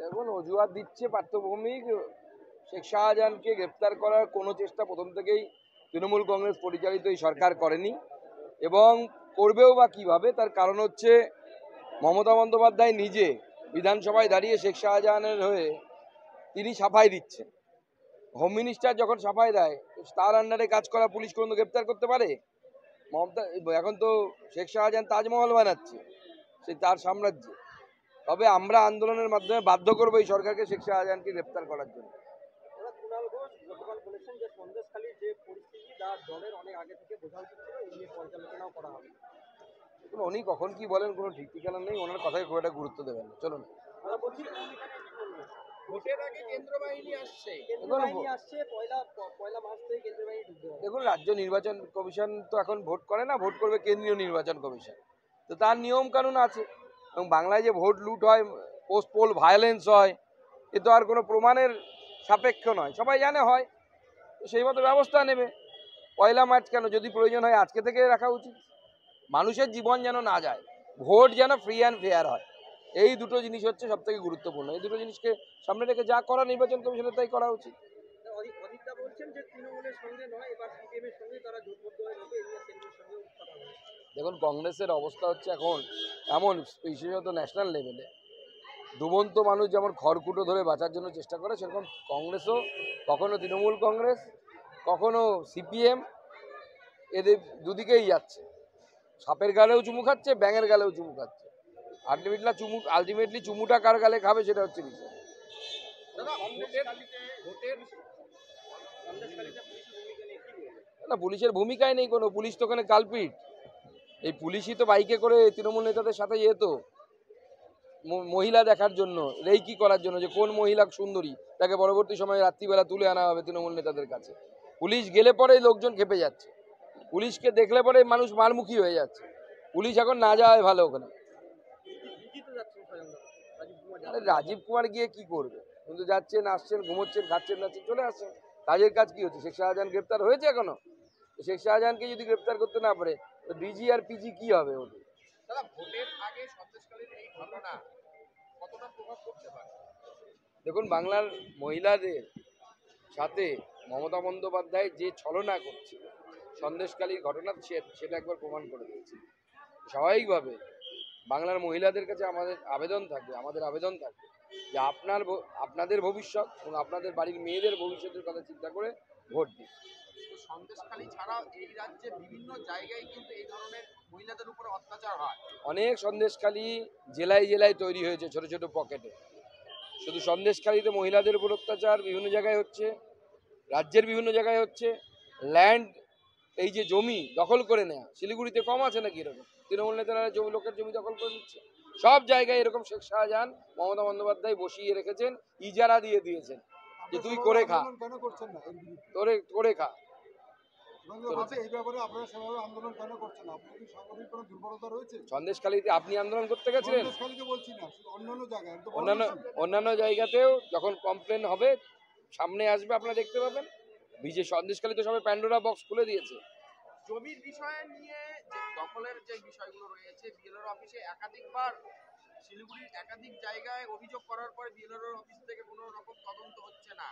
দেখুন, অজুহাত দিচ্ছে পার্থভৌমিক। শেখ শাহজাহানকে গ্রেপ্তার করার কোনো চেষ্টা প্রথম থেকেই তৃণমূল কংগ্রেস পরিচালিত এই সরকার করেনি, এবং করবেও বা কিভাবে। তার কারণ হচ্ছে মমতা বন্দ্যোপাধ্যায় নিজে বিধানসভায় দাঁড়িয়ে শেখ শাহজাহানের হয়ে তিনি সাফাই দিচ্ছেন। হোম মিনিস্টার যখন সাফাই দেয়, তার আন্ডারে কাজ করা পুলিশ কোনো গ্রেপ্তার করতে পারে? মমতা এখন তো শেখ শাহজাহান তাজমহল বানাচ্ছে সে তার সাম্রাজ্যে। তবে আমরা আন্দোলনের মাধ্যমে বাধ্য করবো এই সরকারকে শেখ শাহজাহানকে গ্রেপ্তার করার জন্য। উনি কখন কি বলেন কোনো ঠিক ঠিকানা নেই, ওনার কথায় খুব একটা গুরুত্ব দেবেন না। চলুন, দেখুন, রাজ্য নির্বাচন কমিশন তো এখন ভোট করে না, ভোট করবে কেন্দ্রীয় নির্বাচন কমিশন। তো তার নিয়ম কানুন আছে, এবং বাংলায় যে ভোট লুট হয়, পোস্ট পোল ভায়োলেন্স হয়, এ তো আর কোনো প্রমাণের সাপেক্ষ নয়, সবাই জানে হয়। তো সেই মতো ব্যবস্থা নেবে। 1 মার্চ কেন? যদি প্রয়োজন হয় আজকে থেকে রাখা উচিত। মানুষের জীবন যেন না যায়, ভোট যেন ফ্রি অ্যান্ড ফেয়ার হয়, এই দুটো জিনিস হচ্ছে সব থেকে গুরুত্বপূর্ণ। এই দুটো জিনিসকে সামনে রেখে যা করা নির্বাচন কমিশনের তাই করা উচিত। দেখুন, কংগ্রেসের অবস্থা হচ্ছে এখন এমন, বিশেষত ন্যাশনাল লেভেলে ডুবন্ত মানুষ যেমন খড়কুটো ধরে বাঁচার জন্য চেষ্টা করে, সেরকম কংগ্রেসও কখনো তৃণমূল কংগ্রেস, কখনো সিপিএম, এদের দুদিকেই যাচ্ছে। সাপের গালেও চুমু খাচ্ছে, ব্যাঙের গালেও চুমু খাচ্ছে। আলটিমেটলি চুমুটা কার গালে খাবে সেটা হচ্ছে বিষয়। না, পুলিশের ভূমিকায় নেই কোনো। পুলিশ তো ওখানে কালপিট। এই পুলিশই তো বাইকে করে তৃণমূল নেতাদের সাথে যেত মহিলা দেখার জন্য, রেইকি করার জন্য, যে কোন মহিলা সুন্দরী, তাকে পরবর্তী সময়ে রাত্রিবেলা তুলে আনা হবে তৃণমূল নেতাদের কাছে। পুলিশ গেলে পরেই লোকজন খেপে যাচ্ছে, পুলিশকে দেখলে পরে মানুষ মারমুখী হয়ে যাচ্ছে। পুলিশ এখন না যাওয়াই ভালো ওখানে। রাজীব কুমার গিয়ে কি করবে? কিন্তু যাচ্ছেন, আসছেন, ঘুমোচ্ছেন, খাচ্ছেন, নাচ্ছেন, চলে আসছেন। কাজের কাজ কি হচ্ছে? শেখ শাহজাহান গ্রেপ্তার হয়েছে এখনো? শেখ শাহজাহানকে যদি গ্রেপ্তার করতে না পারে, তো ডিজি আর পিজি কি হবে ওদের? দেখুন, বাংলার মহিলাদের সাথে মমতা বন্দ্যোপাধ্যায় যে ছলনা করছে, সন্দেশখালীর ঘটনা সেটা একবার প্রমাণ করে দিয়েছে। স্বাভাবিকভাবে বাংলার মহিলাদের কাছে আমাদের আবেদন থাকবে যে আপনাদের ভবিষ্যৎ এবং আপনাদের বাড়ির মেয়েদের ভবিষ্যতের কথা চিন্তা করে ভোট দিন। সন্দেশখালী ছাড়াও এই রাজ্যে বিভিন্ন জায়গায় কিন্তু এই ধরনের মহিলাদের উপরে অত্যাচার হয়। অনেক সন্দেশখালী জেলায় জেলায় তৈরি হয়েছে, ছোট ছোট পকেটে। শুধু সন্দেশখালীতে মহিলাদের উপর অত্যাচার বিভিন্ন জায়গায় হচ্ছে, রাজ্যের বিভিন্ন জায়গায় হচ্ছে। ল্যান্ড, এই যে জমি দখল করে নেওয়া, শিলিগুড়িতে কম আছে নাকি এরকম? তৃণমূল নেতারা লোকের জমি দখল করে নিচ্ছে। সব জায়গায় এরকম শেখ শাহজাহান, মমতা বন্দ্যোপাধ্যায় বসিয়ে রেখেছেন, ইজারা দিয়ে দিয়েছেন যে তুই করে খা, করে খা। সন্দেশখালীতে আপনি আন্দোলন করতে গেছিলেন? অন্যান্য জায়গাতেও যখন কমপ্লেন হবে সামনে আসবে, আপনারা দেখতে পাবেন। সন্দেশখালীতে সবাই প্যান্ডোরা বক্স খুলে দিয়েছে। জমির বিষয় নিয়ে যে দখলের যে বিষয়গুলো রয়েছে, বিএলআর অফিসে একাধিকবার, শিলিগুড়ির একাধিক জায়গায় অভিযোগ করার পরে বিএলআর অফিস থেকে কোনো রকম তদন্ত হচ্ছে না।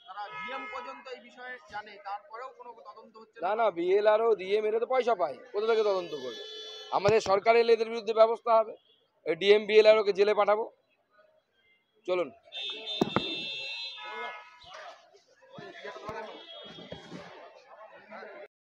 তারা ডিএম পর্যন্ত এই বিষয়ে জানে, তারপরেও কোনো তদন্ত হচ্ছে না। না, বিএলআরও ডিএম এর তো পয়সা পায়, কোথা থেকে তদন্ত করবে? আমাদের সরকার এলে এদের বিরুদ্ধে ব্যবস্থা হবে। ডিএম বিএলআরও কে জেলে পাঠাবো। চলুন।